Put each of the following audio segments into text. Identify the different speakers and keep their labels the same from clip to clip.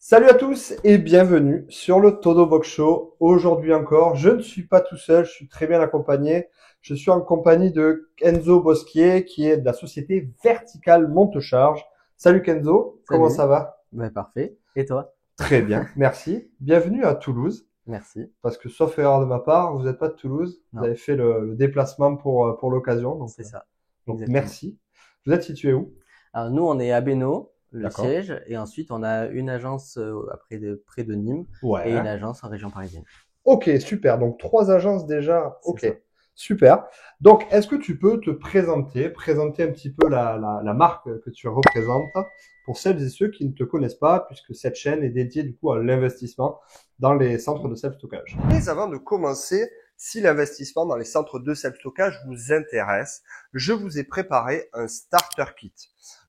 Speaker 1: Salut à tous et bienvenue sur le Todo Box Show. Aujourd'hui encore, je ne suis pas tout seul, je suis très bien accompagné. Je suis en compagnie de Kenzo Bosquier qui est de la société Vertical Monte-Charge. Salut Kenzo, comment
Speaker 2: Salut,
Speaker 1: ça va?
Speaker 2: parfait. Et toi?
Speaker 1: Très bien, merci. Bienvenue à Toulouse,
Speaker 2: Merci.
Speaker 1: parce que sauf erreur de ma part, vous n'êtes pas de Toulouse, vous
Speaker 2: Non,
Speaker 1: avez fait le déplacement pour l'occasion,
Speaker 2: c'est ça,
Speaker 1: donc
Speaker 2: exactement.
Speaker 1: merci. Vous êtes situé où?
Speaker 2: Alors nous, on est à Bénaud, le
Speaker 1: D'accord.
Speaker 2: siège, et ensuite on a une agence près de Nîmes et une
Speaker 1: Ouais.
Speaker 2: agence en région parisienne.
Speaker 1: Ok, super. Donc, trois agences déjà.
Speaker 2: C'est
Speaker 1: Ok,
Speaker 2: ça.
Speaker 1: super. Donc, est-ce que tu peux te présenter un petit peu la marque que tu représentes pour celles et ceux qui ne te connaissent pas, puisque cette chaîne est dédiée du coup à l'investissement dans les centres de self-stockage. Mais avant de commencer, si l'investissement dans les centres de self-stockage vous intéresse, je vous ai préparé un starter kit.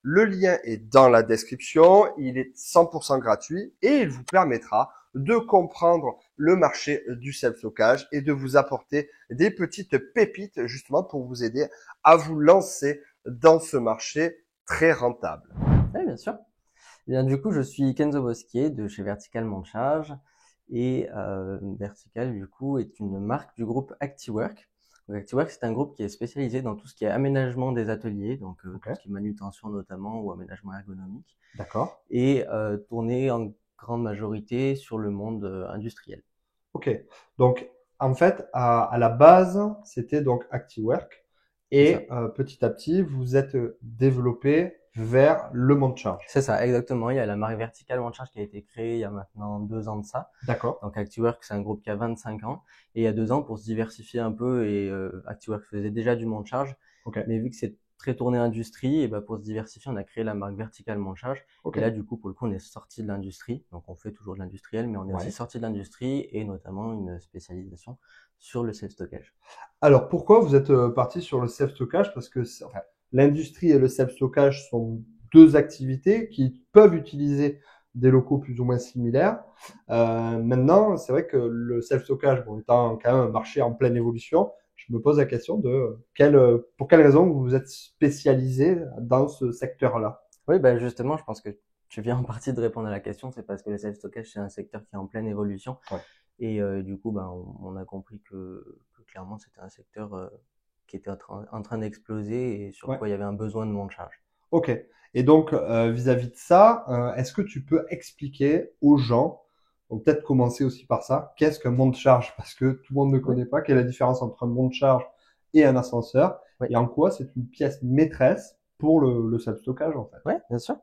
Speaker 1: Le lien est dans la description, il est 100% gratuit et il vous permettra de comprendre le marché du self-stockage et de vous apporter des petites pépites justement pour vous aider à vous lancer dans ce marché très rentable.
Speaker 2: Oui, bien sûr. Eh bien, du coup, je suis Kenzo Bosquier de chez Vertical Montage et Vertical, du coup, est une marque du groupe ActiWork. Donc, ActiWork, c'est un groupe qui est spécialisé dans tout ce qui est aménagement des ateliers, donc
Speaker 1: Ok,
Speaker 2: tout ce qui est manutention notamment ou aménagement ergonomique,
Speaker 1: d'accord.
Speaker 2: et tourné en grande majorité sur le monde industriel.
Speaker 1: Ok. Donc, en fait, à la base, c'était donc ActiWork
Speaker 2: C'est ça.
Speaker 1: et petit à petit, vous êtes développé vers le monde charge.
Speaker 2: C'est ça, exactement. Il y a la marque Vertical Montage qui a été créée il y a maintenant 2 ans de ça.
Speaker 1: D'accord.
Speaker 2: Donc ActiWork, c'est un groupe qui a 25 ans. Et il y a 2 ans, pour se diversifier un peu, et ActiWork faisait déjà du montage,
Speaker 1: Ok.
Speaker 2: mais vu que c'est très tourné industrie, et ben pour se diversifier, on a créé la marque Vertical Montage.
Speaker 1: Ok.
Speaker 2: Et là, du coup, pour le coup, on est sorti de l'industrie. Donc on fait toujours de l'industriel, mais on est aussi
Speaker 1: Ouais.
Speaker 2: sorti de l'industrie et notamment une spécialisation sur le self-stockage.
Speaker 1: Alors, pourquoi vous êtes parti sur le self-stockage? Parce que enfin, l'industrie et le self-stockage sont deux activités qui peuvent utiliser des locaux plus ou moins similaires. Maintenant, c'est vrai que le self-stockage, bon, étant quand même un marché en pleine évolution, je me pose la question de pour quelle raison vous vous êtes spécialisé dans ce secteur-là.
Speaker 2: Oui, bah justement, je pense que tu viens en partie de répondre à la question. C'est parce que le self-stockage, c'est un secteur qui est en pleine évolution.
Speaker 1: Ouais.
Speaker 2: Et du coup, ben, on a compris que clairement, c'était un secteur qui était en train d'exploser et sur
Speaker 1: Ouais.
Speaker 2: quoi il y avait un besoin de monte charge.
Speaker 1: Ok. Et donc, vis-à-vis de ça, est-ce que tu peux expliquer aux gens, ou peut-être commencer aussi par ça, qu'est-ce qu'un monte-charge? Parce que tout le monde ne
Speaker 2: Oui,
Speaker 1: connaît pas quelle est la différence entre un monte-charge et un ascenseur,
Speaker 2: oui,
Speaker 1: et en quoi c'est une pièce maîtresse pour le self-stockage, en fait.
Speaker 2: oui, bien sûr.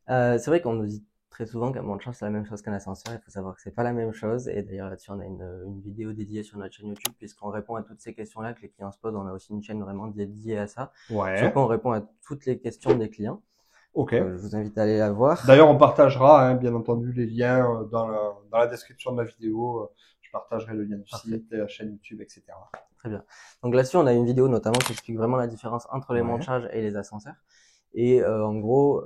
Speaker 2: C'est vrai qu'on nous dit très souvent qu'un monte charge, c'est la même chose qu'un ascenseur. Il faut savoir que c'est pas la même chose. Et d'ailleurs, là-dessus, on a une vidéo dédiée sur notre chaîne YouTube, puisqu'on répond à toutes ces questions-là que les clients se posent. On a aussi une chaîne vraiment dédiée à ça, sur
Speaker 1: Ouais.
Speaker 2: quoi on répond à toutes les questions des clients.
Speaker 1: Ok.
Speaker 2: Donc, je vous invite à aller la voir.
Speaker 1: D'ailleurs, on partagera, hein, bien entendu, les liens dans la description de la vidéo. Je partagerai le lien du
Speaker 2: Parfait.
Speaker 1: site, la chaîne YouTube, etc.
Speaker 2: Très bien. Donc là-dessus, on a une vidéo notamment qui explique vraiment la différence entre les
Speaker 1: Ouais.
Speaker 2: montages et les ascenseurs. Et en gros,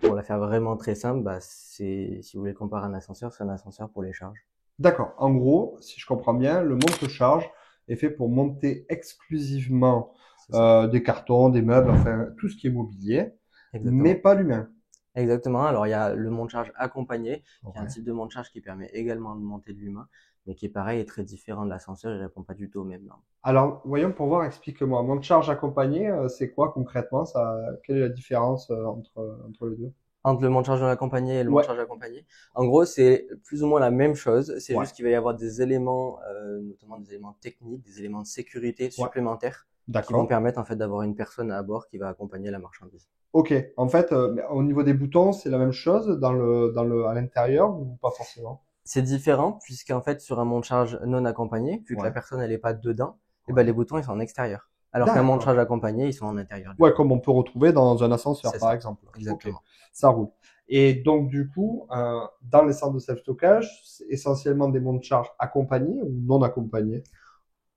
Speaker 2: pour la faire vraiment très simple, bah, c'est, si vous voulez comparer un ascenseur, c'est un ascenseur pour les charges.
Speaker 1: D'accord. En gros, si je comprends bien, le monte-charge est fait pour monter exclusivement
Speaker 2: C'est ça.
Speaker 1: des cartons, des meubles, enfin tout ce qui est mobilier, mais
Speaker 2: Exactement.
Speaker 1: pas l'humain.
Speaker 2: Exactement. Alors il y a le montage accompagné, qui est un
Speaker 1: Ouais.
Speaker 2: type de montage qui permet également de monter de l'humain, mais qui est pareil et très différent de l'ascenseur. Il répond pas du tout aux mêmes normes.
Speaker 1: Alors, voyons pour voir, explique-moi. Monte-charge accompagné, c'est quoi concrètement ça? Quelle est la différence entre les deux?
Speaker 2: Entre le monte-charge non accompagné et le
Speaker 1: Ouais.
Speaker 2: monte-charge accompagné. En gros, c'est plus ou moins la même chose. C'est
Speaker 1: Ouais.
Speaker 2: juste qu'il va y avoir des éléments, notamment des éléments techniques, des éléments de sécurité
Speaker 1: Ouais.
Speaker 2: supplémentaires qui vont
Speaker 1: D'accord.
Speaker 2: permettre en fait d'avoir une personne à bord qui va accompagner la marchandise.
Speaker 1: Ok. En fait, mais au niveau des boutons, c'est la même chose à l'intérieur ou pas forcément?
Speaker 2: C'est différent puisqu'en fait sur un monte-charge non accompagné, vu que la
Speaker 1: Ouais.
Speaker 2: personne elle est pas dedans, et ben les
Speaker 1: Ouais.
Speaker 2: boutons ils sont en extérieur. Alors qu'un
Speaker 1: D'accord.
Speaker 2: monte-charge accompagné, ils sont en intérieur du
Speaker 1: Ouais,
Speaker 2: coup.
Speaker 1: comme on peut retrouver dans un ascenseur,
Speaker 2: C'est
Speaker 1: par
Speaker 2: ça.
Speaker 1: exemple. Ok,
Speaker 2: Exactement.
Speaker 1: ça roule. Et donc, du coup, dans les centres de self-stockage, c'est essentiellement des montes charge accompagnés ou non accompagnés?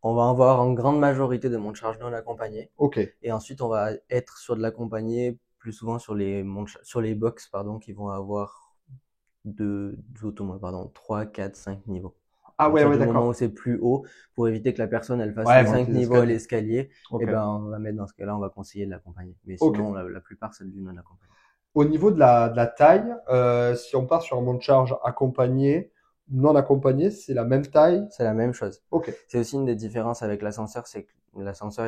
Speaker 2: On va avoir en grande majorité de monte-charge non accompagnés.
Speaker 1: Ok,
Speaker 2: Et ensuite, on va être sur de l'accompagné plus souvent sur les box, pardon, qui vont avoir pardon, 3, 4, 5 niveaux. À
Speaker 1: ah ouais,
Speaker 2: partir
Speaker 1: ouais,
Speaker 2: du moment où
Speaker 1: d'accord.
Speaker 2: c'est plus haut, pour éviter que la personne, elle fasse
Speaker 1: Ouais,
Speaker 2: les
Speaker 1: monter
Speaker 2: 5
Speaker 1: les
Speaker 2: niveaux à
Speaker 1: escaliers.
Speaker 2: l'escalier, eh
Speaker 1: Ok,
Speaker 2: ben, on va mettre dans ce cas-là, on va conseiller de l'accompagner. Mais
Speaker 1: ok,
Speaker 2: sinon, la plupart, c'est du non accompagné.
Speaker 1: Au niveau de la taille, si on part sur un monte charge accompagné, non accompagné, c'est la même taille.
Speaker 2: C'est la même chose.
Speaker 1: Ok.
Speaker 2: C'est aussi une des différences avec l'ascenseur, c'est que l'ascenseur,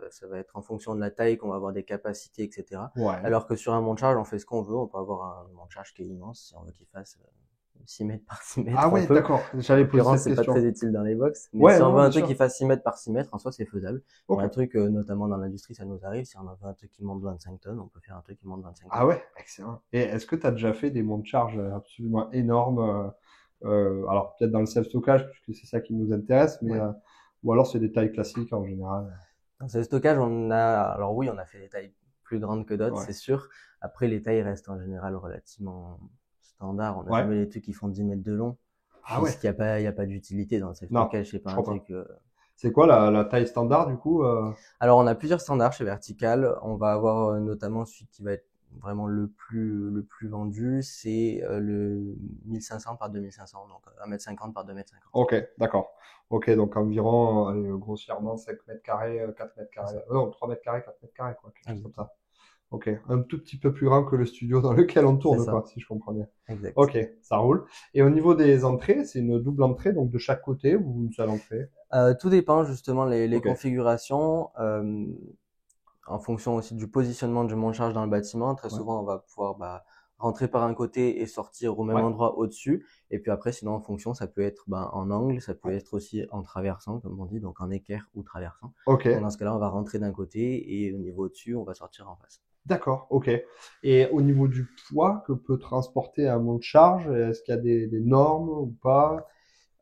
Speaker 2: ça va être en fonction de la taille qu'on va avoir des capacités, etc.
Speaker 1: Ouais.
Speaker 2: Alors que sur un monte charge, on fait ce qu'on veut. On peut avoir un monte charge qui est immense. Si on veut qu'il fasse 6 mètres par 6 mètres,
Speaker 1: Ah
Speaker 2: on
Speaker 1: ouais,
Speaker 2: peut.
Speaker 1: d'accord.
Speaker 2: En
Speaker 1: J'allais poser
Speaker 2: l'occurrence,
Speaker 1: cette
Speaker 2: c'est pas
Speaker 1: question.
Speaker 2: très utile dans les box. Mais
Speaker 1: Ouais,
Speaker 2: si on
Speaker 1: non,
Speaker 2: veut
Speaker 1: bien
Speaker 2: un truc
Speaker 1: sûr.
Speaker 2: qui fasse 6 mètres par 6 mètres, en soi, c'est faisable. Pour
Speaker 1: Ok.
Speaker 2: un truc, notamment dans l'industrie, ça nous arrive. Si on veut un truc qui monte 25 tonnes, on peut faire un truc qui monte 25
Speaker 1: Ah
Speaker 2: tonnes.
Speaker 1: ouais, excellent. Et est-ce que tu as déjà fait des monte charge absolument énormes alors peut-être dans le self-stockage, puisque c'est ça qui nous intéresse, mais
Speaker 2: Ouais.
Speaker 1: ou alors c'est des tailles classiques en général.
Speaker 2: Dans ce stockage, alors oui, on a fait des tailles plus grandes que d'autres,
Speaker 1: Ouais.
Speaker 2: c'est sûr. Après, les tailles restent en général relativement standards. On n'a
Speaker 1: Ouais.
Speaker 2: jamais les trucs qui font 10 mètres de long,
Speaker 1: Ah ouais.
Speaker 2: puisqu'il y a pas d'utilité dans le
Speaker 1: Non,
Speaker 2: self-stockage. C'est pas
Speaker 1: je
Speaker 2: un
Speaker 1: crois pas.
Speaker 2: truc.
Speaker 1: C'est quoi la taille standard du coup
Speaker 2: Alors, on a plusieurs standards chez Vertical. On va avoir notamment celui qui va être vraiment le plus vendu, c'est le 1500 par 2500, donc 1,50 m par 2,50 m.
Speaker 1: Ok, d'accord. Ok, donc environ, allez, grossièrement 5 mètres carrés, 4 mètres
Speaker 2: C'est
Speaker 1: carrés.
Speaker 2: ça.
Speaker 1: Non, 3 mètres carrés, 4 mètres carrés, quoi, quelque chose comme
Speaker 2: Exactement.
Speaker 1: ça. Ok, un tout petit peu plus grand que le studio dans lequel on
Speaker 2: C'est
Speaker 1: tourne,
Speaker 2: ça.
Speaker 1: quoi, si je comprends bien.
Speaker 2: Exact.
Speaker 1: Ok, ça roule. Et au niveau des entrées, c'est une double entrée, donc de chaque côté ou une seule entrée?
Speaker 2: Tout dépend justement les
Speaker 1: Ok,
Speaker 2: configurations. En fonction aussi du positionnement du monte-charge dans le bâtiment. Très
Speaker 1: ouais,
Speaker 2: souvent, on va pouvoir rentrer par un côté et sortir au même
Speaker 1: ouais,
Speaker 2: endroit au-dessus. Et puis après, sinon, en fonction, ça peut être en angle, ça peut
Speaker 1: ouais.
Speaker 2: être aussi en traversant, comme on dit, donc en équerre ou traversant.
Speaker 1: Ok,
Speaker 2: Donc dans ce cas-là, on va rentrer d'un côté et au niveau au-dessus, on va sortir en face.
Speaker 1: d'accord, ok. Et au niveau du poids que peut transporter un monte-charge, est-ce qu'il y a des normes ou pas?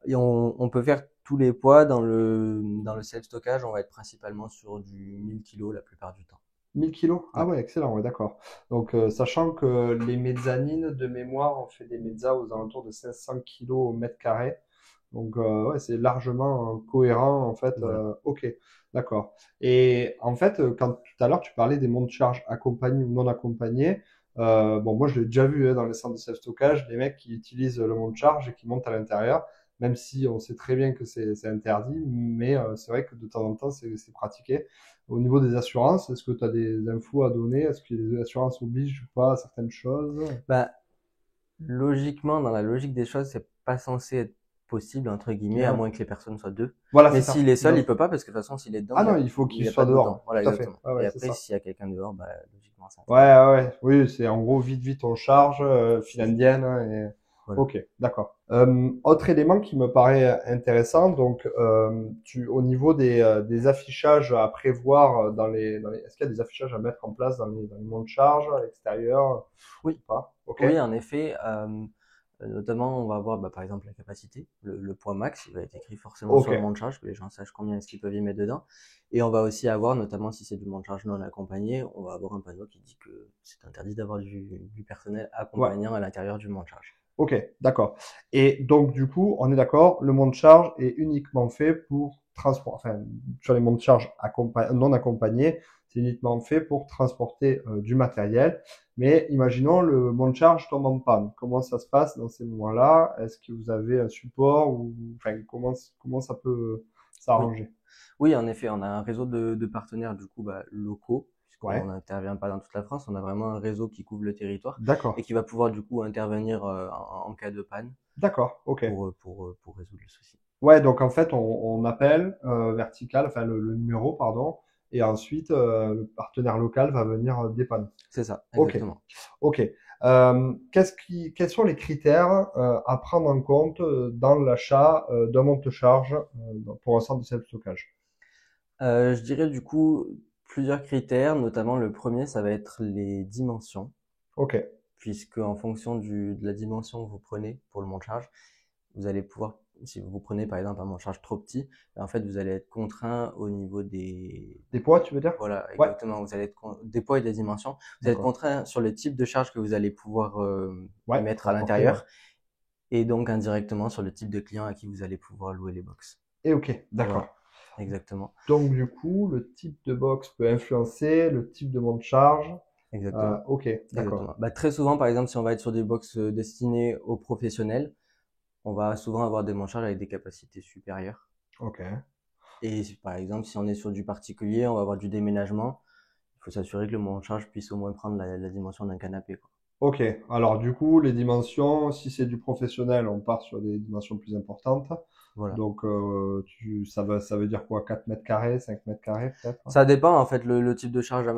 Speaker 2: Et on peut faire tous les poids dans le self-stockage, on va être principalement sur du 1000 kg la plupart du temps.
Speaker 1: 1000 kilos? Ah
Speaker 2: Ouais.
Speaker 1: ouais, excellent, ouais, d'accord. Donc, sachant que les mezzanines, de mémoire, on fait des mezzas aux alentours de 500 kilos au mètre carré. Donc, ouais, c'est largement cohérent, en fait.
Speaker 2: Voilà.
Speaker 1: Ok, d'accord. Et en fait, quand tout à l'heure, tu parlais des montes charge accompagnés ou non accompagnés, bon, moi, je l'ai déjà vu hein, dans les centres de self-stockage, des mecs qui utilisent le monte charge et qui montent à l'intérieur, même si on sait très bien que c'est interdit, mais c'est vrai que de temps en temps, c'est pratiqué. Au niveau des assurances, est-ce que tu as des infos à donner? Est-ce que les assurances obligent ou pas à certaines choses?
Speaker 2: Bah, logiquement, dans la logique des choses, c'est pas censé être possible, entre guillemets, à
Speaker 1: Non.
Speaker 2: moins que les personnes soient deux.
Speaker 1: Voilà,
Speaker 2: Mais
Speaker 1: c'est
Speaker 2: s'il
Speaker 1: ça.
Speaker 2: est seul, il peut pas, parce que de toute façon, s'il est dedans,
Speaker 1: Ah non, il faut
Speaker 2: il
Speaker 1: qu'il
Speaker 2: y a pas
Speaker 1: soit
Speaker 2: de
Speaker 1: dehors.
Speaker 2: bouton. Voilà,
Speaker 1: Tout à fait.
Speaker 2: exactement.
Speaker 1: Ouais,
Speaker 2: Et
Speaker 1: ouais, c'est
Speaker 2: après,
Speaker 1: ça.
Speaker 2: s'il y a quelqu'un dehors, logiquement, ça
Speaker 1: Ouais,
Speaker 2: interdit.
Speaker 1: ouais, ouais. Oui, c'est en gros vite, vite on charge, file
Speaker 2: C'est ça.
Speaker 1: indienne. Hein, et...
Speaker 2: Voilà.
Speaker 1: Ok, d'accord. Autre élément qui me paraît intéressant, donc au niveau des affichages à prévoir est-ce qu'il y a des affichages à mettre en place dans les monts de charge à l'extérieur ou
Speaker 2: Oui.
Speaker 1: pas? Ok,
Speaker 2: Oui, en effet, notamment, on va avoir, par exemple, la capacité, le poids max, il va être écrit forcément
Speaker 1: ok,
Speaker 2: sur le monte charge, que les gens sachent combien est-ce qu'ils peuvent y mettre dedans. Et on va aussi avoir, notamment si c'est du monte charge non accompagné, on va avoir un panneau qui dit que c'est interdit d'avoir du personnel
Speaker 1: ouais.
Speaker 2: accompagnant à l'intérieur du monte charge.
Speaker 1: Ok, d'accord. Et donc, du coup, on est d'accord, le monte charge est uniquement fait pour transport, enfin, sur les montes charge non accompagnés, c'est uniquement fait pour transporter du matériel. Mais imaginons le monte charge tombe en panne. Comment ça se passe dans ces moments-là? Est-ce que vous avez un support ou, enfin, comment ça peut
Speaker 2: Oui.
Speaker 1: s'arranger?
Speaker 2: Oui, en effet, on a un réseau de partenaires du coup locaux, puisqu'on
Speaker 1: Ouais,
Speaker 2: n'intervient pas dans toute la France, on a vraiment un réseau qui couvre le territoire et
Speaker 1: d'accord,
Speaker 2: qui va pouvoir du coup intervenir en cas de panne
Speaker 1: d'accord, ok.
Speaker 2: pour résoudre le souci.
Speaker 1: Ouais, donc en fait, on appelle vertical, enfin le numéro, pardon, et ensuite le partenaire local va venir dépanner.
Speaker 2: C'est ça,
Speaker 1: Ok,
Speaker 2: exactement.
Speaker 1: ok. Quels sont les critères à prendre en compte dans l'achat d'un monte-charge pour un centre de self-stockage?
Speaker 2: Je dirais du coup plusieurs critères, notamment le premier, ça va être les dimensions,
Speaker 1: Ok,
Speaker 2: puisque en fonction de la dimension que vous prenez pour le monte-charge, vous allez pouvoir, si vous prenez par exemple un monte-charge trop petit, en fait vous allez être contraint au niveau
Speaker 1: des poids, tu veux dire?
Speaker 2: voilà,
Speaker 1: Ouais,
Speaker 2: exactement, vous allez être des poids et des dimensions, vous allez être
Speaker 1: d'accord.
Speaker 2: contraint sur le type de charge que vous allez pouvoir
Speaker 1: Ouais,
Speaker 2: mettre à
Speaker 1: transporter, ouais.
Speaker 2: l'intérieur, et donc indirectement sur le type de client à qui vous allez pouvoir louer les box.
Speaker 1: Et ok, d'accord.
Speaker 2: Voilà, exactement,
Speaker 1: Donc du coup, le type de box peut influencer le type de monte-charge.
Speaker 2: exactement.
Speaker 1: Ok, d'accord.
Speaker 2: Exactement. Très souvent, par exemple, si on va être sur des box destinées aux professionnels, on va souvent avoir des monte-charges avec des capacités supérieures.
Speaker 1: Ok.
Speaker 2: Et par exemple, si on est sur du particulier, on va avoir du déménagement. faut s'assurer que le monte-charge puisse au moins prendre la dimension d'un canapé, quoi.
Speaker 1: Ok, alors du coup, les dimensions, si c'est du professionnel, on part sur des dimensions plus importantes.
Speaker 2: Voilà.
Speaker 1: Donc, ça veut dire quoi? 4 mètres carrés, 5 mètres carrés peut-être?
Speaker 2: Ça dépend en fait le type de charge à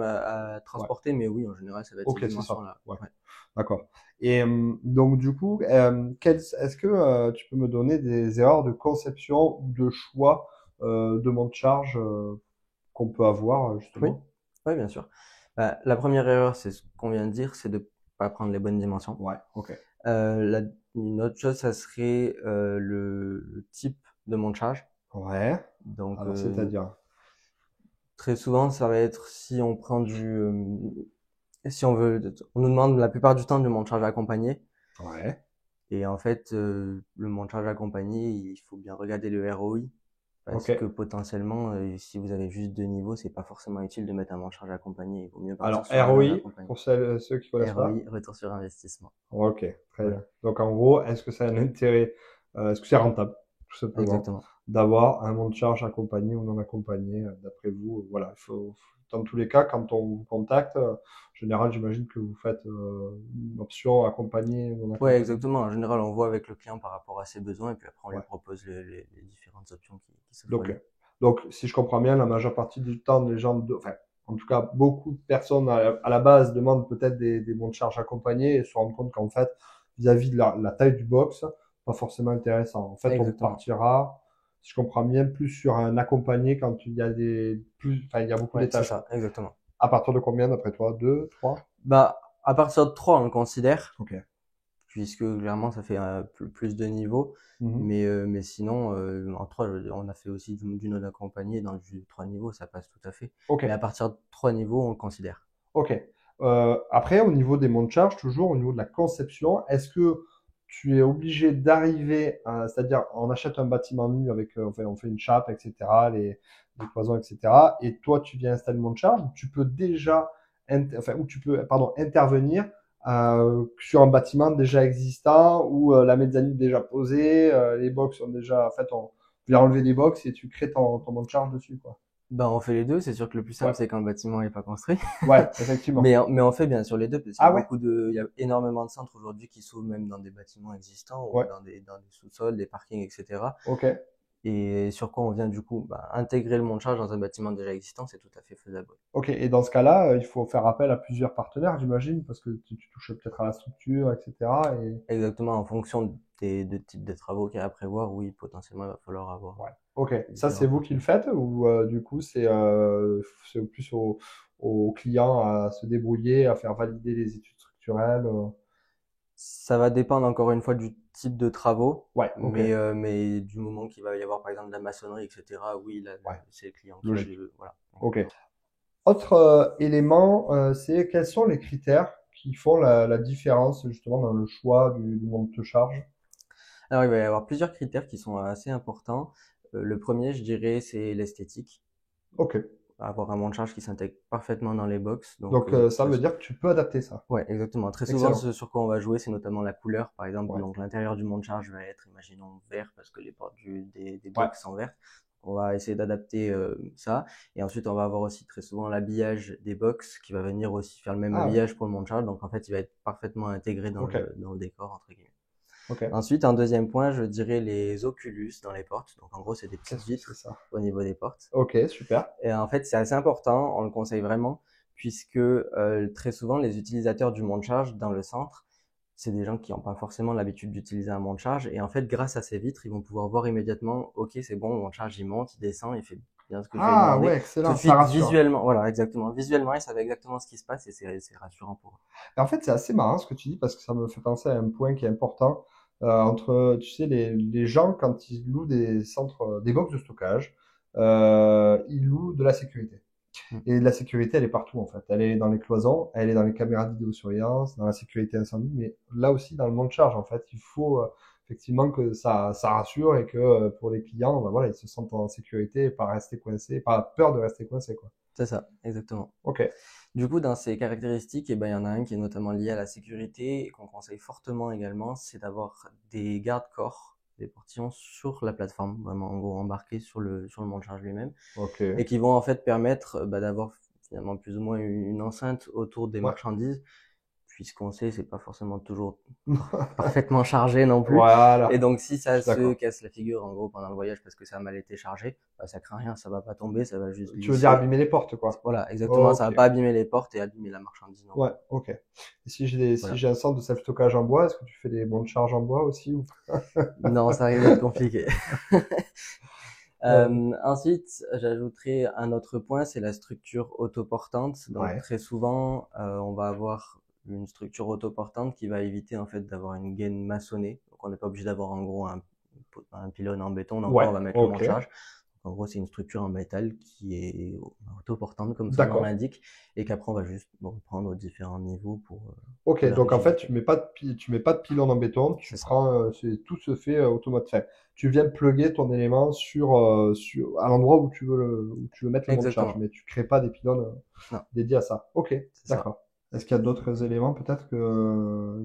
Speaker 1: Ouais,
Speaker 2: transporter, mais oui, en général, ça va être ces
Speaker 1: ok, c'est ça.
Speaker 2: dimensions-là.
Speaker 1: Ouais,
Speaker 2: Ouais.
Speaker 1: d'accord. Et donc, du coup, est-ce que tu peux me donner des erreurs de conception ou de choix de monte-charge qu'on peut avoir,
Speaker 2: Oui,
Speaker 1: justement?
Speaker 2: oui, bien sûr. Bah, la première erreur, c'est ce qu'on vient de dire, c'est de pas prendre les bonnes dimensions.
Speaker 1: Ouais, ok.
Speaker 2: Une autre chose, ça serait le type de monte-charge.
Speaker 1: Ouais,
Speaker 2: Donc,
Speaker 1: alors c'est-à-dire?
Speaker 2: très souvent, ça va être si on prend si on veut, on nous demande la plupart du temps du monte-charge accompagné.
Speaker 1: Ouais,
Speaker 2: Et en fait, le montage accompagné, il faut bien regarder le ROI parce
Speaker 1: ok.
Speaker 2: que potentiellement, si vous avez juste deux niveaux, c'est pas forcément utile de mettre un montage accompagné. Il vaut mieux partir
Speaker 1: Alors,
Speaker 2: sur un non
Speaker 1: ROI,
Speaker 2: accompagné.
Speaker 1: pour ceux qui connaissent pas?
Speaker 2: ROI, retour sur investissement.
Speaker 1: Ok, très bien.
Speaker 2: Voilà,
Speaker 1: Donc en gros, est-ce que ça a un intérêt, est-ce que c'est rentable, tout simplement,
Speaker 2: exactement.
Speaker 1: d'avoir un monte charge accompagné ou non accompagné, d'après vous, voilà, dans tous les cas, quand on vous contacte, en général, j'imagine que vous faites une option accompagnée ou non
Speaker 2: Ouais,
Speaker 1: accompagnée.
Speaker 2: exactement. En général, on voit avec le client par rapport à ses besoins et puis après, on lui
Speaker 1: Ouais.
Speaker 2: propose les différentes options qui s'offrent à
Speaker 1: Donc,
Speaker 2: lui.
Speaker 1: donc, si je comprends bien, la majeure partie du temps, les gens, enfin, en tout cas, beaucoup de personnes à la base demandent peut-être des monte charge accompagnés et se rendent compte qu'en fait, vis-à-vis de la taille du box, pas forcément intéressant. En fait, on
Speaker 2: Exactement.
Speaker 1: partira, si je comprends bien, plus sur un accompagné quand il y a enfin, il y a beaucoup
Speaker 2: Ouais, c'est
Speaker 1: d'étages,
Speaker 2: ça,
Speaker 1: quoi.
Speaker 2: exactement.
Speaker 1: À partir de combien, d'après toi? Deux, trois?
Speaker 2: Bah, à partir de 3, on le considère.
Speaker 1: Ok.
Speaker 2: Puisque clairement ça fait plus de niveaux.
Speaker 1: Mhm.
Speaker 2: Mais sinon, en 3, on a fait aussi du non accompagné dans du 3 niveaux, ça passe tout à fait.
Speaker 1: Ok.
Speaker 2: Mais à partir de 3 niveaux, on le considère.
Speaker 1: Ok. Après, au niveau des monts de charge, toujours au niveau de la conception, est-ce que tu es obligé d'arriver, c'est-à-dire on achète un bâtiment nu avec, on fait une chape, etc., les cloisons, etc., et toi tu viens installer le mont de charge, ou tu peux déjà, ou tu peux, pardon, intervenir sur un bâtiment déjà existant où la mezzanine est déjà posée, les box sont déjà, en fait, on vient enlever les box et tu crées ton mont de charge dessus, quoi.
Speaker 2: Ben, on fait les deux. C'est sûr que le plus simple,
Speaker 1: Ouais,
Speaker 2: c'est quand le bâtiment n'est pas construit.
Speaker 1: ouais, effectivement.
Speaker 2: Mais on fait bien sûr les deux, parce qu'il y a
Speaker 1: Ah ouais?
Speaker 2: il y a énormément de centres aujourd'hui qui s'ouvrent même dans des bâtiments existants ou
Speaker 1: Ouais,
Speaker 2: dans des sous-sols, des parkings, etc.
Speaker 1: ok.
Speaker 2: Et sur quoi on vient du coup, bah, intégrer le montage dans un bâtiment déjà existant, c'est tout à fait faisable.
Speaker 1: Ok, et dans ce cas-là, il faut faire appel à plusieurs partenaires, j'imagine, parce que tu touches peut-être à la structure, etc. Et
Speaker 2: Exactement, en fonction des types de travaux qu'il y a à prévoir, oui, potentiellement, il va falloir avoir
Speaker 1: ouais. Ok, ça c'est
Speaker 2: différents
Speaker 1: vous qui le
Speaker 2: partenaires.
Speaker 1: faites ou du coup c'est plus au client à se débrouiller, à faire valider les études structurelles.
Speaker 2: Ça va dépendre encore une fois du type de travaux,
Speaker 1: Ouais, ok,
Speaker 2: mais du moment qu'il va y avoir par exemple de la maçonnerie, etc., oui, là,
Speaker 1: ouais,
Speaker 2: c'est le client qui va
Speaker 1: logique.
Speaker 2: le, voilà,
Speaker 1: Ok.
Speaker 2: exactement.
Speaker 1: Autre élément, c'est quels sont les critères qui font la différence justement dans le choix du monte de charge?
Speaker 2: Alors, il va y avoir plusieurs critères qui sont assez importants. Le premier, je dirais, c'est l'esthétique.
Speaker 1: Ok,
Speaker 2: Avoir un monte charge qui s'intègre parfaitement dans les box, donc
Speaker 1: donc ça veut dire que tu peux adapter ça.
Speaker 2: ouais, exactement. Très souvent,
Speaker 1: Excellent.
Speaker 2: ce sur quoi on va jouer, c'est notamment la couleur. Par exemple,
Speaker 1: Ouais,
Speaker 2: donc l'intérieur du monte-charge va être, imaginons, vert parce que les portes des
Speaker 1: ouais.
Speaker 2: box sont vertes. On va essayer d'adapter ça. Et ensuite, on va avoir aussi très souvent l'habillage des box qui va venir aussi faire le même
Speaker 1: Ah ouais,
Speaker 2: habillage pour le monte-charge. Donc en fait, il va être parfaitement intégré
Speaker 1: ok,
Speaker 2: dans le décor, entre guillemets.
Speaker 1: ok.
Speaker 2: Ensuite, un deuxième point, je dirais les oculus dans les portes. Donc en gros, c'est des petites
Speaker 1: Qu'est-ce que c'est
Speaker 2: vitres
Speaker 1: ça?
Speaker 2: au niveau des portes.
Speaker 1: Ok, super.
Speaker 2: Et en fait, c'est assez important, on le conseille vraiment, puisque très souvent, les utilisateurs du monte-charge dans le centre, c'est des gens qui n'ont pas forcément l'habitude d'utiliser un monte-charge. Et en fait, grâce à ces vitres, ils vont pouvoir voir immédiatement, ok, c'est bon, le monte-charge, il monte, il descend, il fait bien ce que je lui ai
Speaker 1: Ah
Speaker 2: demandé.
Speaker 1: ouais,
Speaker 2: Tout
Speaker 1: excellent,
Speaker 2: de
Speaker 1: ça
Speaker 2: suite,
Speaker 1: rassure.
Speaker 2: visuellement, voilà, exactement. Visuellement, ils savent exactement ce qui se passe et c'est rassurant pour eux.
Speaker 1: Et en fait, c'est assez marrant ce que tu dis parce que ça me fait penser à un point qui est important entre, tu sais, les gens quand ils louent des centres, des box de stockage, ils louent de la sécurité.
Speaker 2: Mm.
Speaker 1: Et la sécurité, elle est partout en fait. Elle est dans les cloisons, elle est dans les caméras de vidéosurveillance, dans la sécurité incendie, mais là aussi dans le monte charge en fait. Il faut effectivement que ça rassure et que pour les clients, ben voilà, ils se sentent en sécurité et pas rester coincés, pas peur de rester coincés quoi.
Speaker 2: C'est ça, exactement.
Speaker 1: Ok,
Speaker 2: Du coup, dans ces caractéristiques, eh ben, il y en a un qui est notamment lié à la sécurité et qu'on conseille fortement également, c'est d'avoir des garde-corps, des portillons sur la plateforme, vraiment en gros embarqués sur le monte-charge lui-même,
Speaker 1: ok,
Speaker 2: et qui vont en fait permettre d'avoir finalement plus ou moins une enceinte autour des
Speaker 1: Ouais.
Speaker 2: marchandises, puisqu'on sait c'est pas forcément toujours parfaitement chargé non plus. Et
Speaker 1: Voilà,
Speaker 2: donc si
Speaker 1: je
Speaker 2: ça
Speaker 1: suis
Speaker 2: se
Speaker 1: d'accord.
Speaker 2: casse la figure en gros pendant le voyage parce que ça a mal été chargé, bah, ça craint rien, ça va pas tomber, ça va juste
Speaker 1: Tu veux dire
Speaker 2: glisser.
Speaker 1: abîmer les portes, quoi.
Speaker 2: Voilà, exactement, ça va
Speaker 1: Ok.
Speaker 2: pas abîmer les portes et abîmer la marchandise non
Speaker 1: Ouais,
Speaker 2: plus.
Speaker 1: ok. Et si
Speaker 2: Voilà.
Speaker 1: j'ai un centre de self-stockage en bois, est-ce que tu fais des bons de charge en bois aussi ou
Speaker 2: Non, ça risque d'être compliqué.
Speaker 1: Euh,
Speaker 2: Ensuite, j'ajouterai un autre point, c'est la structure autoportante. Donc
Speaker 1: ouais,
Speaker 2: très souvent, on va avoir une structure autoportante qui va éviter en fait d'avoir une gaine maçonnée. Donc on n'est pas obligé d'avoir en gros un pylône en béton dans quoi
Speaker 1: ouais,
Speaker 2: on va mettre le
Speaker 1: ok.
Speaker 2: montage. Donc, en gros, c'est une structure en métal qui est autoportante comme son nom
Speaker 1: D'accord.
Speaker 2: l'indique et qu'après on va juste reprendre aux différents niveaux
Speaker 1: Ok,
Speaker 2: pour la
Speaker 1: donc en fait,
Speaker 2: rigidité.
Speaker 1: tu mets pas de pylône en béton,
Speaker 2: C'est
Speaker 1: tu
Speaker 2: ça.
Speaker 1: prends, tout se fait automatique. Enfin, tu viens plugger ton élément à l'endroit où tu veux mettre le monte charge,
Speaker 2: Exactement.
Speaker 1: mais tu crées pas des pylônes
Speaker 2: Non,
Speaker 1: dédiés à ça. Ok,
Speaker 2: c'est ça.
Speaker 1: d'accord. Est-ce qu'il y a d'autres éléments peut-être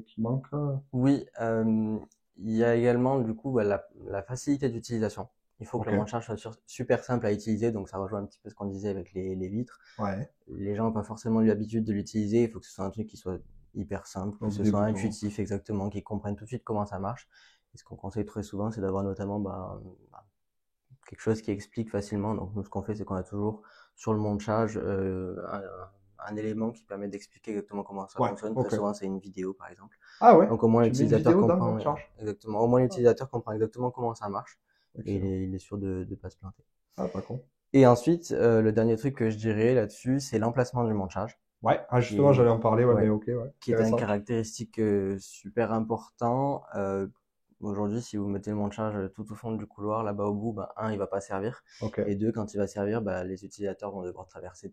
Speaker 1: qui manquent?
Speaker 2: Oui, il y a également du coup bah, la facilité d'utilisation. Il faut que
Speaker 1: Ok,
Speaker 2: le montage soit super simple à utiliser, donc ça rejoint un petit peu ce qu'on disait avec les vitres.
Speaker 1: ouais.
Speaker 2: Les gens n'ont pas forcément eu l'habitude de l'utiliser, il faut que ce soit un truc qui soit hyper simple, que
Speaker 1: Donc
Speaker 2: ce
Speaker 1: des
Speaker 2: soit
Speaker 1: boutons.
Speaker 2: intuitif exactement, qu'ils comprennent tout de suite comment ça marche. Et ce qu'on conseille très souvent, c'est d'avoir notamment quelque chose qui explique facilement. Donc nous, ce qu'on fait, c'est qu'on a toujours sur le montage un élément qui permet d'expliquer exactement comment ça
Speaker 1: Ouais,
Speaker 2: fonctionne. Très
Speaker 1: ok.
Speaker 2: souvent, c'est une vidéo, par exemple.
Speaker 1: Ah ouais,
Speaker 2: Donc au moins
Speaker 1: tu mets une
Speaker 2: l'utilisateur
Speaker 1: vidéo dans le
Speaker 2: comprend
Speaker 1: monte charge.
Speaker 2: exactement. Au moins
Speaker 1: Ah,
Speaker 2: l'utilisateur comprend exactement comment ça marche et
Speaker 1: excellent.
Speaker 2: il est sûr de pas se planter.
Speaker 1: Ah, pas con.
Speaker 2: Et ensuite, le dernier truc que je dirais là-dessus, c'est l'emplacement du montage,
Speaker 1: Ouais, ah
Speaker 2: qui
Speaker 1: justement, j'allais
Speaker 2: est
Speaker 1: en parler, ouais, mais
Speaker 2: ouais,
Speaker 1: ok, ouais,
Speaker 2: qui est une
Speaker 1: intéressant.
Speaker 2: caractéristique super important. Aujourd'hui, si vous mettez le montage tout au fond du couloir, là-bas au bout, bah, un, il va pas servir,
Speaker 1: Ok.
Speaker 2: et deux, quand il va servir, bah, les utilisateurs vont devoir traverser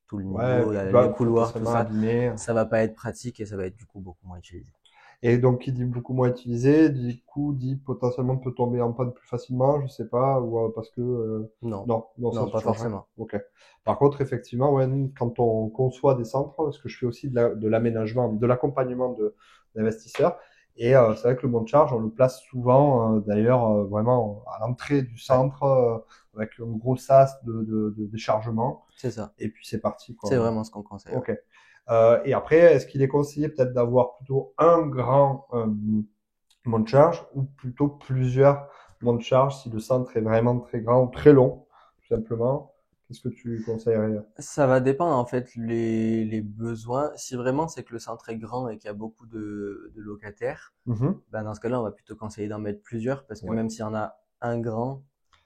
Speaker 2: tout le
Speaker 1: Ouais,
Speaker 2: niveau,
Speaker 1: puis
Speaker 2: les
Speaker 1: bah,
Speaker 2: couloirs, tout
Speaker 1: potentiellement
Speaker 2: ça.
Speaker 1: abîmé.
Speaker 2: Ça va pas être pratique et ça va être du coup beaucoup moins utilisé.
Speaker 1: Et donc, qui dit beaucoup moins utilisé, du coup, dit potentiellement peut tomber en panne plus facilement, je sais pas, ou parce que
Speaker 2: Non,
Speaker 1: non, non, ça
Speaker 2: non,
Speaker 1: se
Speaker 2: pas
Speaker 1: change rien.
Speaker 2: forcément.
Speaker 1: Ok. Par contre, effectivement, ouais, nous, quand on conçoit des centres, parce que je fais aussi de l'aménagement, de l'accompagnement d'investisseurs, et c'est vrai que le monte charge, on le place souvent, d'ailleurs, vraiment à l'entrée du
Speaker 2: Ouais,
Speaker 1: centre, avec un gros sas de déchargement,
Speaker 2: c'est ça.
Speaker 1: et puis c'est parti,
Speaker 2: C'est
Speaker 1: quoi.
Speaker 2: vraiment ce qu'on conseille, ouais.
Speaker 1: Ok. Et après, est-ce qu'il est conseillé peut-être d'avoir plutôt un grand monte charge ou plutôt plusieurs monte charge si le centre est vraiment très grand ou très long, tout simplement? Qu'est-ce que tu conseillerais?
Speaker 2: Ça va dépendre en fait les besoins. Si vraiment c'est que le centre est grand et qu'il y a beaucoup de locataires,
Speaker 1: Mhm.
Speaker 2: ben dans ce cas-là, on va plutôt conseiller d'en mettre plusieurs parce que
Speaker 1: Ouais.
Speaker 2: même s'il y en a un grand,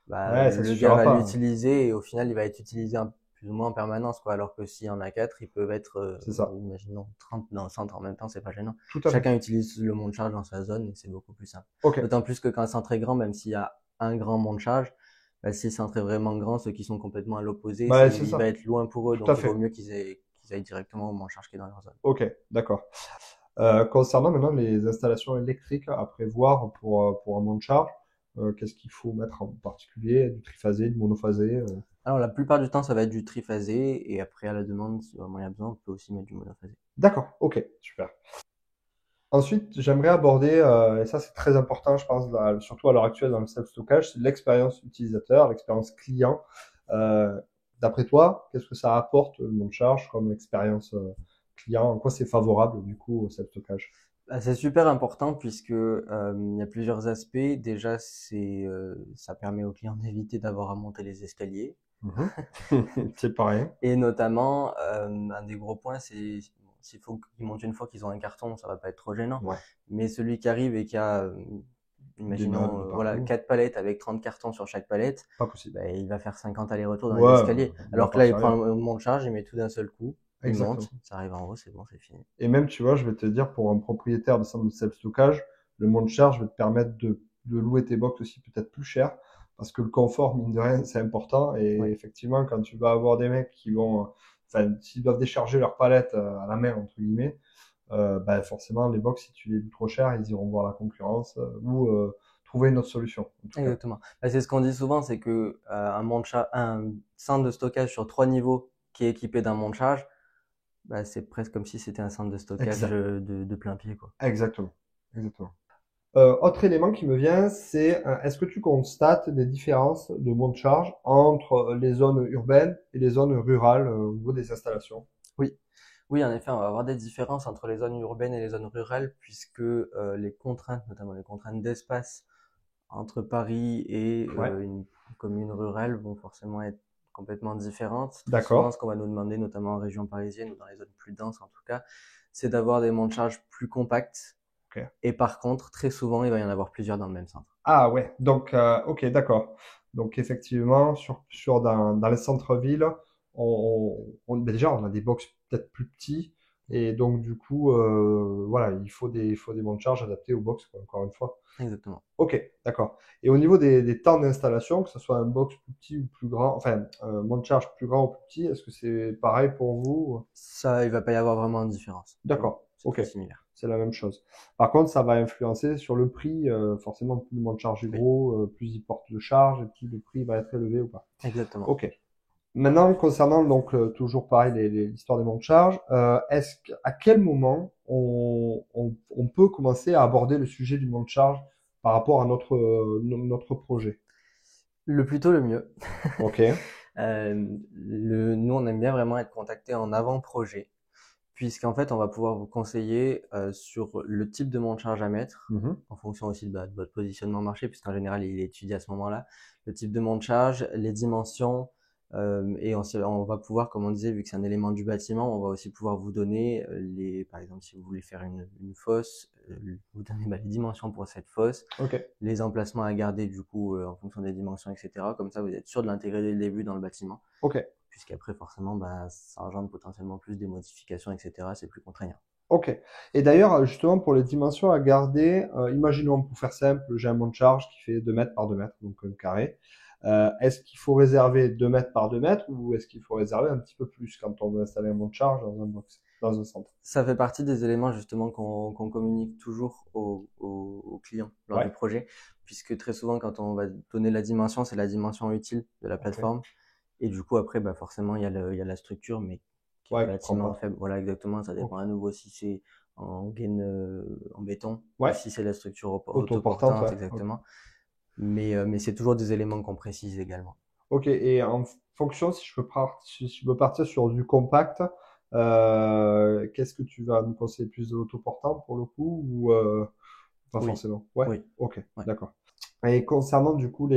Speaker 2: bah,
Speaker 1: Ouais, ça
Speaker 2: le gars
Speaker 1: suffira
Speaker 2: va
Speaker 1: pas, hein.
Speaker 2: l'utiliser et au final, il va être utilisé plus ou moins en permanence, quoi. Alors que s'il y en a quatre, ils peuvent être,
Speaker 1: C'est ça.
Speaker 2: imaginons 30 dans le centre en même temps, c'est pas gênant.
Speaker 1: Tout à fait.
Speaker 2: Chacun utilise le monte charge dans sa zone et c'est beaucoup plus simple.
Speaker 1: Ok.
Speaker 2: D'autant plus que quand le centre est grand, même s'il y a un grand monte charge, bah, si le centre est vraiment grand, ceux qui sont complètement à l'opposé,
Speaker 1: Bah, c'est
Speaker 2: il va
Speaker 1: ça.
Speaker 2: être loin pour eux,
Speaker 1: Tout à
Speaker 2: donc il vaut
Speaker 1: fait.
Speaker 2: mieux qu'ils aillent directement au monte charge qui est dans leur zone.
Speaker 1: Ok. D'accord. Concernant maintenant les installations électriques à prévoir pour un monte charge, qu'est-ce qu'il faut mettre en particulier? Du triphasé, du monophasé?
Speaker 2: Alors, la plupart du temps, ça va être du triphasé, et après, à la demande, si vraiment il y a besoin, on peut aussi mettre du monophasé.
Speaker 1: D'accord. Ok. Super. Ensuite, j'aimerais aborder, et ça c'est très important, je pense, surtout à l'heure actuelle dans le self-stockage, c'est l'expérience utilisateur, l'expérience client. Euh, D'après toi, qu'est-ce que ça apporte le monte charge comme expérience client? En quoi c'est favorable du coup au self-stockage?
Speaker 2: Bah, c'est super important puisque il y a plusieurs aspects. Déjà, ça permet aux clients d'éviter d'avoir à monter les escaliers.
Speaker 1: Mhm. C'est pareil.
Speaker 2: Et notamment, un des gros points, c'est s'il faut qu'ils montent une fois qu'ils ont un carton, ça va pas être trop gênant.
Speaker 1: Ouais.
Speaker 2: Mais celui qui arrive et qui a,
Speaker 1: Des meubles
Speaker 2: imaginons,
Speaker 1: de
Speaker 2: voilà,
Speaker 1: partout.
Speaker 2: 4 palettes avec 30 cartons sur chaque palette,
Speaker 1: Pas possible.
Speaker 2: bah, il va faire 50 allers-retours dans les
Speaker 1: Ouais,
Speaker 2: escaliers.
Speaker 1: il va
Speaker 2: Alors que là, il
Speaker 1: partir
Speaker 2: prend
Speaker 1: ailleurs.
Speaker 2: le monte-charge, il met tout d'un seul coup, il
Speaker 1: Exactement.
Speaker 2: monte, ça arrive en haut, c'est bon, c'est fini.
Speaker 1: Et même, tu vois, je vais te dire, pour un propriétaire de centre de self-stockage, le monte charge va te permettre de louer tes box aussi peut-être plus cher, parce que le confort, mine de rien, c'est important. Et
Speaker 2: Ouais,
Speaker 1: effectivement, quand tu vas avoir des mecs qui vont, enfin, s'ils doivent décharger leurs palettes à la main, entre guillemets, ben forcément, les box, si tu les loues trop cher, ils iront voir la concurrence ou trouver une autre solution, en tout cas.
Speaker 2: exactement. Bah, c'est ce qu'on dit souvent, c'est que un centre de stockage sur 3 niveaux qui est équipé d'un monte-charge, bah, c'est presque comme si c'était un centre de stockage
Speaker 1: Exact,
Speaker 2: de plein pied, quoi.
Speaker 1: exactement, exactement. Autre élément qui me vient, c'est est-ce que tu constates des différences de monte de charge entre les zones urbaines et les zones rurales au niveau des installations?
Speaker 2: Oui. Oui, en effet, on va avoir des différences entre les zones urbaines et les zones rurales puisque les contraintes, notamment les contraintes d'espace entre Paris et
Speaker 1: Ouais,
Speaker 2: une commune rurale vont forcément être complètement différentes. Très souvent,
Speaker 1: d'accord.
Speaker 2: ce qu'on va nous demander, notamment en région parisienne ou dans les zones plus denses en tout cas, c'est d'avoir des monts de charge plus compacts.
Speaker 1: Ok.
Speaker 2: Et par contre, très souvent, il va y en avoir plusieurs dans le même centre.
Speaker 1: Ah ouais, donc ok, d'accord. Donc effectivement, dans les centres-villes, ben déjà on a des box peut-être plus petits et donc du coup voilà, il faut des monts de charge adaptés aux box quoi, encore une fois.
Speaker 2: Exactement.
Speaker 1: Ok, d'accord. Et au niveau des temps d'installation, que ce soit un box plus petit ou plus grand, enfin un monte de charge plus grand ou plus petit, est-ce que c'est pareil pour vous?
Speaker 2: Ça, il va pas y avoir vraiment de différence.
Speaker 1: D'accord,
Speaker 2: C'est
Speaker 1: ok,
Speaker 2: très similaire.
Speaker 1: c'est la même chose. Par contre, ça va influencer sur le prix, forcément, plus le monte de charge est
Speaker 2: Oui,
Speaker 1: gros, plus il porte de charge, et plus le prix va être élevé ou pas.
Speaker 2: exactement.
Speaker 1: Ok. Maintenant, concernant donc toujours pareil l'histoire des montes de charge, à quel moment on peut commencer à aborder le sujet du monte de charge par rapport à notre projet?
Speaker 2: Le plus tôt, le mieux.
Speaker 1: Ok.
Speaker 2: Nous, on aime bien vraiment être contacté en avant-projet, puisqu'en fait, on va pouvoir vous conseiller sur le type de monte charge à mettre,
Speaker 1: Mhm.
Speaker 2: en fonction aussi de votre positionnement marché, puisqu'en général, il est étudié à ce moment-là, le type de monte charge, les dimensions, et on va pouvoir, comme on disait, vu que c'est un élément du bâtiment, on va aussi pouvoir vous donner par exemple, si vous voulez faire une fosse, vous donner les dimensions pour cette fosse,
Speaker 1: Ok.
Speaker 2: les emplacements à garder du coup en fonction des dimensions, etc. Comme ça, vous êtes sûr de l'intégrer dès le début dans le bâtiment,
Speaker 1: Ok.
Speaker 2: puisqu'après, forcément, bah, ça engendre potentiellement plus des modifications, etc. C'est plus contraignant.
Speaker 1: Ok. Et d'ailleurs, justement, pour les dimensions à garder, imaginons pour faire simple, j'ai un monte de charge qui fait 2 mètres par 2 mètres, donc un carré. Est-ce qu'il faut réserver 2 mètres par 2 mètres ou est-ce qu'il faut réserver un petit peu plus quand on veut installer un monte de charge dans un box, dans un centre?
Speaker 2: Ça fait partie des éléments justement qu'on communique toujours aux clients lors du
Speaker 1: Ouais.
Speaker 2: projet, puisque très souvent, quand on va donner la dimension, c'est la dimension utile de la
Speaker 1: Ok.
Speaker 2: plateforme. Et du coup, après, bah, forcément, il y a la structure, mais qui est
Speaker 1: Ouais, qui prend
Speaker 2: relativement
Speaker 1: pas.
Speaker 2: faible. Voilà, exactement. Ça dépend
Speaker 1: Ok.
Speaker 2: à nouveau si c'est en gaine, en béton, ou
Speaker 1: Ouais.
Speaker 2: si c'est la structure
Speaker 1: Autoportante,
Speaker 2: autoportante,
Speaker 1: ouais. Ok.
Speaker 2: exactement. Mais c'est toujours des éléments qu'on précise également.
Speaker 1: Ok. Et en fonction, si je veux partir sur du compact, qu'est-ce que tu vas nous conseiller plus de l'autoportant pour le coup ou pas
Speaker 2: Oui,
Speaker 1: forcément? Ouais.
Speaker 2: oui,
Speaker 1: Ok.
Speaker 2: ouais.
Speaker 1: D'accord. Et concernant du coup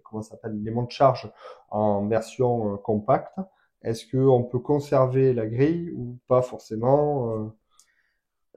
Speaker 1: comment ça s'appelle, les montes de charge en version compacte, est-ce que on peut conserver la grille ou pas forcément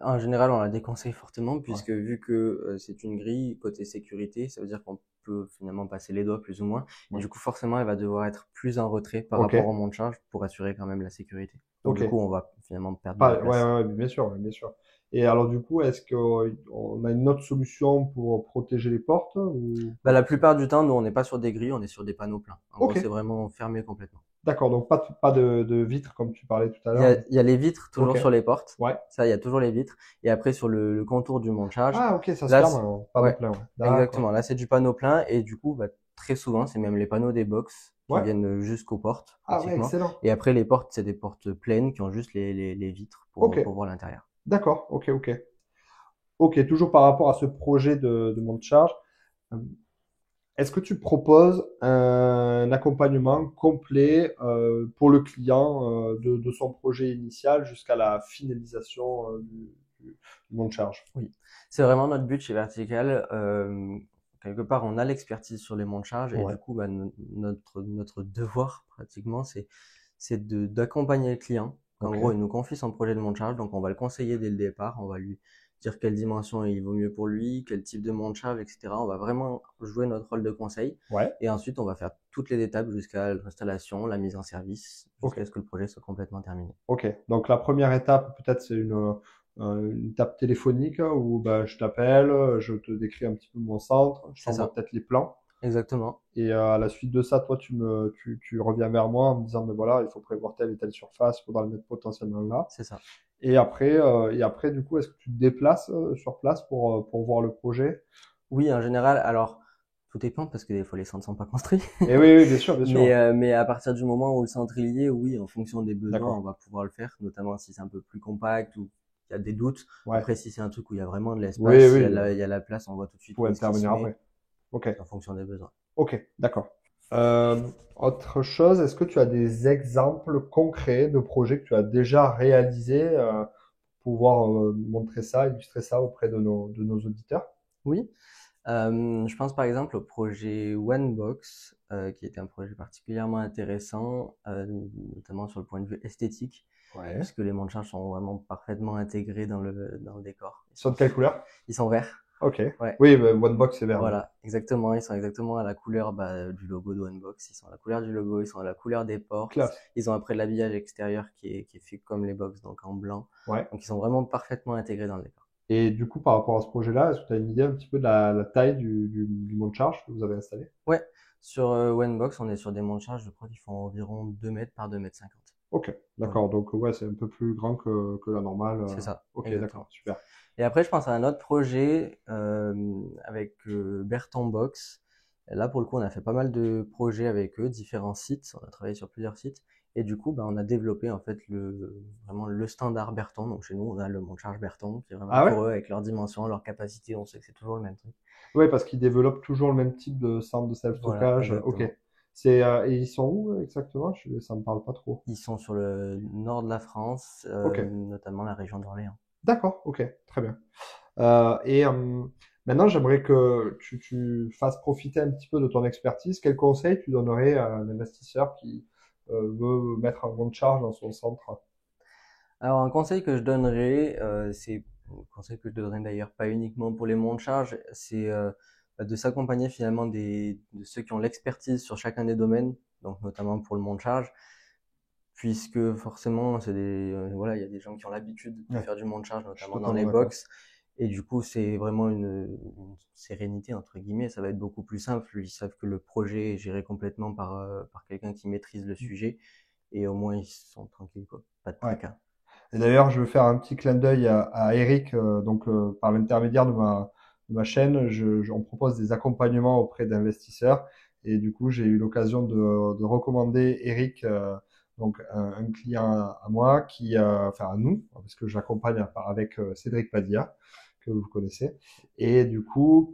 Speaker 2: En général, on la déconseille fortement
Speaker 1: ouais.
Speaker 2: puisque vu que c'est une grille côté sécurité, ça veut dire qu'on peut finalement passer les doigts plus ou moins. Et
Speaker 1: Ouais.
Speaker 2: du coup, forcément, elle va devoir être plus en retrait par
Speaker 1: Ok,
Speaker 2: rapport au monte charge pour assurer quand même la sécurité. Donc
Speaker 1: ok.
Speaker 2: du coup, on va finalement perdre de la
Speaker 1: Pas, ouais,
Speaker 2: place.
Speaker 1: ouais, ouais, bien sûr, ouais, bien sûr. Et alors du coup, est-ce qu'on a une autre solution pour protéger les portes ou
Speaker 2: Bah,
Speaker 1: pas
Speaker 2: la
Speaker 1: forcément?
Speaker 2: plupart du temps, nous, on n'est pas sur des grilles, on est sur des panneaux pleins. En gros,
Speaker 1: Ok,
Speaker 2: c'est vraiment fermé complètement.
Speaker 1: d'accord. Donc pas de vitres comme tu parlais tout à l'heure.
Speaker 2: Il y a les vitres
Speaker 1: Ok,
Speaker 2: toujours sur les portes.
Speaker 1: ouais.
Speaker 2: Ça, il y a toujours les vitres. Et après, sur le contour du monte charge,
Speaker 1: Ah ok, ça se
Speaker 2: là,
Speaker 1: ferme en panneau
Speaker 2: ouais,
Speaker 1: plein, ouais.
Speaker 2: exactement.
Speaker 1: D'accord.
Speaker 2: Là, c'est du panneau plein. Et du coup, bah, très souvent, c'est même les panneaux des box qui
Speaker 1: Ouais.
Speaker 2: viennent jusqu'aux portes,
Speaker 1: Ah ouais,
Speaker 2: pratiquement.
Speaker 1: excellent.
Speaker 2: Et après, les portes, c'est des portes pleines qui ont juste les vitres
Speaker 1: Ok,
Speaker 2: pour voir l'intérieur.
Speaker 1: d'accord. Ok, ok. Ok, toujours par rapport à ce projet de monte charge. euh, Est-ce que tu proposes un accompagnement complet pour le client de son projet initial jusqu'à la finalisation du monte charge?
Speaker 2: Oui, c'est vraiment notre but chez Vertical. Quelque part, on a l'expertise sur les monts de charge et
Speaker 1: Ouais,
Speaker 2: du coup, bah, notre devoir pratiquement, c'est d'accompagner le client. En
Speaker 1: ok,
Speaker 2: gros, il nous confie son projet de monte charge, donc on va le conseiller dès le départ. On va lui dire quelle dimension il vaut mieux pour lui, quel type de monte charge, etc. On va vraiment jouer notre rôle de conseil
Speaker 1: ouais,
Speaker 2: et ensuite on va faire toutes les étapes jusqu'à l'installation, la mise en service,
Speaker 1: ok,
Speaker 2: jusqu'à ce que le projet soit complètement terminé.
Speaker 1: ok. Donc la première étape, peut-être, c'est une étape téléphonique où bah, je t'appelle, je te décris un petit peu mon centre, je
Speaker 2: C'est
Speaker 1: t'envoie
Speaker 2: ça,
Speaker 1: peut-être les plans.
Speaker 2: exactement.
Speaker 1: Et à la suite de ça, toi, tu reviens vers moi en me disant, mais voilà, il faut prévoir telle et telle surface, il faudra le mettre potentiellement là.
Speaker 2: C'est ça.
Speaker 1: Et après, du coup, est-ce que tu te déplaces sur place pour voir le projet?
Speaker 2: Oui, en général, alors tout dépend parce que des fois les centres sont pas construits.
Speaker 1: Et oui, oui, bien sûr, ouais.
Speaker 2: Mais à partir du moment où le centre y est, oui, en fonction des besoins, on
Speaker 1: D'accord.
Speaker 2: va pouvoir le faire, notamment si c'est un peu plus compact ou il y a des doutes.
Speaker 1: Ouais.
Speaker 2: Après, si c'est un truc où il y a vraiment de l'espace,
Speaker 1: Oui,
Speaker 2: il y a la place, on voit tout de suite
Speaker 1: pour
Speaker 2: où est-ce qu'il se
Speaker 1: intervenir
Speaker 2: met,
Speaker 1: après. Ok.
Speaker 2: en fonction des besoins.
Speaker 1: Ok, d'accord. Autre chose, est-ce que tu as des exemples concrets de projets que tu as déjà réalisés pour pouvoir montrer ça, illustrer ça auprès de nos auditeurs?
Speaker 2: Oui. Je pense par exemple au projet OneBox, qui était un projet particulièrement intéressant, notamment sur le point de vue esthétique,
Speaker 1: Ouais.
Speaker 2: puisque les monts de charge sont vraiment parfaitement intégrés dans le décor.
Speaker 1: Ils sont de quelle couleur?
Speaker 2: Ils sont verts.
Speaker 1: Ok.
Speaker 2: Ouais.
Speaker 1: Oui, bah, OneBox c'est vert.
Speaker 2: Voilà, exactement. Ils sont exactement à la couleur du logo de OneBox. Ils sont à la couleur du logo, ils sont à la couleur des portes.
Speaker 1: Classe.
Speaker 2: Ils ont après l'habillage extérieur qui est fait comme les box, donc en blanc.
Speaker 1: Ouais.
Speaker 2: Donc ils sont vraiment parfaitement intégrés dans le décor.
Speaker 1: Et du coup, par rapport à ce projet-là, est-ce que tu as une idée un petit peu de la taille du mont de charge que vous avez installé?
Speaker 2: Ouais, sur OneBox, on est sur des monts de charge, je crois qu'ils font environ 2 mètres par 2 mètres 50.
Speaker 1: Ok, d'accord. Donc ouais, c'est un peu plus grand que la normale.
Speaker 2: C'est ça.
Speaker 1: Ok,
Speaker 2: Exactement.
Speaker 1: d'accord, super.
Speaker 2: Et après, je pense à un autre projet avec Berton Box. Et là, pour le coup, on a fait pas mal de projets avec eux, différents sites. On a travaillé sur plusieurs sites. Et du coup, on a développé en fait vraiment le standard Berton. Donc chez nous, on a le mont de charge Berton, qui est vraiment
Speaker 1: Ah ouais?
Speaker 2: pour eux, avec leurs dimensions, leurs capacités. On sait que c'est toujours le même truc.
Speaker 1: Oui, parce qu'ils développent toujours le même type de centre de
Speaker 2: Voilà,
Speaker 1: self-stockage. Ok.
Speaker 2: exactement.
Speaker 1: Et ils sont où exactement? Ça me parle pas trop.
Speaker 2: Ils sont sur le nord de la France,
Speaker 1: Ok.
Speaker 2: notamment la région d'Orléans.
Speaker 1: D'accord, ok, très bien. Et maintenant, j'aimerais que tu fasses profiter un petit peu de ton expertise. Quel conseil tu donnerais à un investisseur qui veut mettre un compte charge dans son centre?
Speaker 2: Alors, un conseil que je donnerais, c'est un conseil que je donnerais d'ailleurs pas uniquement pour les monts de charge, c'est de s'accompagner finalement de ceux qui ont l'expertise sur chacun des domaines, donc notamment pour le mont de charge, puisque forcément, voilà, il y a des gens qui ont l'habitude de
Speaker 1: Ouais,
Speaker 2: faire du mont de charge,
Speaker 1: je suis
Speaker 2: notamment dans
Speaker 1: totalement
Speaker 2: les
Speaker 1: d'accord.
Speaker 2: box, et du coup, c'est vraiment une sérénité entre guillemets. Ça va être beaucoup plus simple. Ils savent que le projet est géré complètement par quelqu'un qui maîtrise le sujet, et au moins ils sont tranquilles, quoi. Pas de
Speaker 1: Ouais.
Speaker 2: tracas.
Speaker 1: Et d'ailleurs, je veux faire un petit clin d'œil à Eric. Par l'intermédiaire de ma chaîne, on propose des accompagnements auprès d'investisseurs. Et du coup, j'ai eu l'occasion de recommander Eric, donc un client à moi, enfin à nous, parce que j'accompagne avec Cédric Padilla, que vous connaissez, et du coup,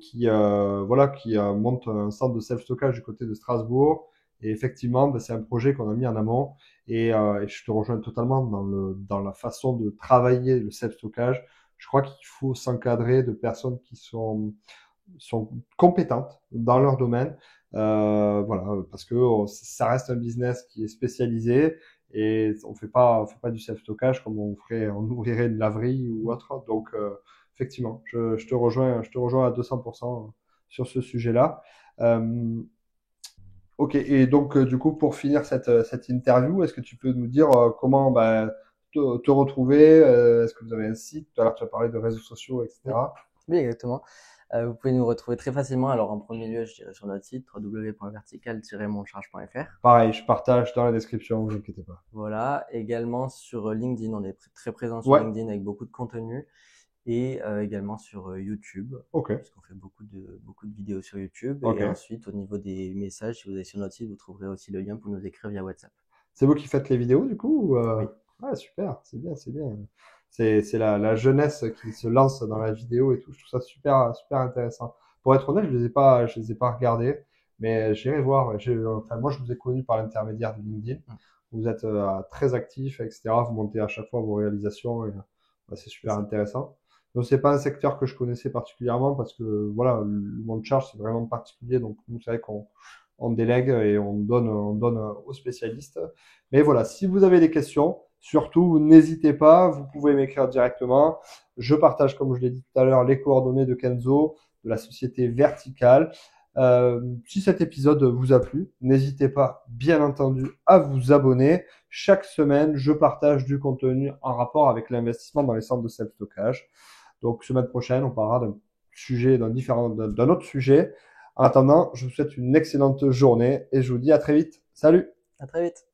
Speaker 1: voilà, qui monte un centre de self-stockage du côté de Strasbourg. Et effectivement, ben, c'est un projet qu'on a mis en amont. Et je te rejoins totalement dans la façon de travailler le self-stockage. Je crois qu'il faut s'encadrer de personnes qui sont compétentes dans leur domaine. Voilà, parce que ça reste un business qui est spécialisé et on fait pas du self-stockage comme on ouvrirait une laverie ou autre. Donc, effectivement, je te rejoins à 200% sur ce sujet-là. Euh, Ok, et donc du coup, pour finir cette interview, est-ce que tu peux nous dire comment bah, te retrouver? Est-ce que vous avez un site? Tout à l'heure, tu as parlé de réseaux sociaux,
Speaker 2: Oui,
Speaker 1: etc.
Speaker 2: oui, exactement. Vous pouvez nous retrouver très facilement. Alors, en premier lieu, je dirais sur notre site www.vertical-montcharge.fr.
Speaker 1: Pareil, je partage dans la description, vous inquiétez pas.
Speaker 2: Voilà. Également sur LinkedIn, on est très présent sur
Speaker 1: Ouais,
Speaker 2: LinkedIn avec beaucoup de contenu et également sur YouTube,
Speaker 1: ok,
Speaker 2: puisqu'on fait beaucoup de vidéos sur YouTube.
Speaker 1: ok.
Speaker 2: Et ensuite, au niveau des messages, si vous allez sur notre site, vous trouverez aussi le lien pour nous écrire via WhatsApp.
Speaker 1: C'est vous qui faites les vidéos du coup
Speaker 2: Oui.
Speaker 1: Ouais, super, c'est bien, c'est bien. C'est la jeunesse qui se lance dans la vidéo et tout. Je trouve ça super intéressant. Pour être honnête, je les ai pas regardés, mais j'irai voir. Ouais. Enfin, moi, je vous ai connu par l'intermédiaire de LinkedIn. Vous êtes très actif, etc. Vous montez à chaque fois vos réalisations et c'est super intéressant. Donc, c'est pas un secteur que je connaissais particulièrement parce que voilà, le monde charge c'est vraiment particulier. Donc, nous, c'est vrai qu'on délègue et on donne aux spécialistes. Mais voilà, si vous avez des questions, surtout n'hésitez pas, vous pouvez m'écrire directement. Je partage, comme je l'ai dit tout à l'heure, les coordonnées de Kenzo, de la société Verticale. Si cet épisode vous a plu, n'hésitez pas, bien entendu, à vous abonner. Chaque semaine, je partage du contenu en rapport avec l'investissement dans les centres de self-stockage. Donc, semaine prochaine, on parlera d'un autre sujet. En attendant, je vous souhaite une excellente journée et je vous dis à très vite. Salut!
Speaker 2: À très vite.